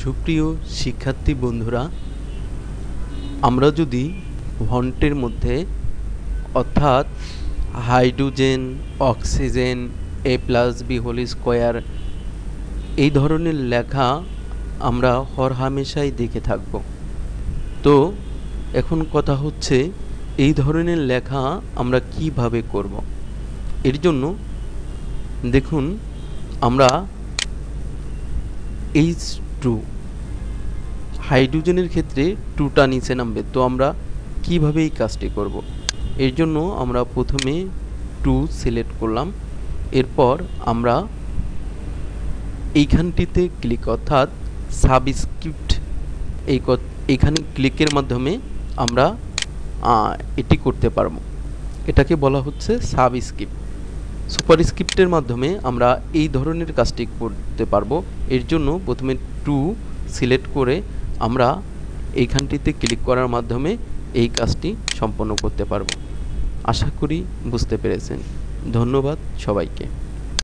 সুপ্রিয় শিক্ষার্থী বন্ধুরা, আমরা যদি ফন্টের মধ্যে অর্থাৎ হাইড্রোজেন, অক্সিজেন, a+b² এই ধরনের লেখা আমরা হরহামেশাই দেখে থাকব। তো এখন কথা হচ্ছে এই ধরনের লেখা আমরা কিভাবে করব। এর জন্য দেখুন, আমরা H2 হাইড্রোজেনের ক্ষেত্রে 2টা নিচে নামবে। তো আমরা কিভাবে এই কাজটি করব, এর জন্য আমরা প্রথমে 2 সিলেক্ট করলাম। এরপর আমরা এইখানটিতে ক্লিক অর্থাৎ সাবস্ক্রিপ্ট এইখানে ক্লিকের মাধ্যমে আমরা এটি করতে পারবো। এটাকে বলা হচ্ছে সাবস্ক্রিপ্ট। সুপারস্ক্রিপ্টের মাধ্যমে আমরা এই ধরনের কাজটি করতে পারবো। এর জন্য প্রথমে 2 সিলেক্ট করে আমরা এইখানটিতে ক্লিক করার মাধ্যমে এই কাজটি সম্পন্ন করতে পারবো। আশা করি বুঝতে পেরেছেন। ধন্যবাদ সবাইকে।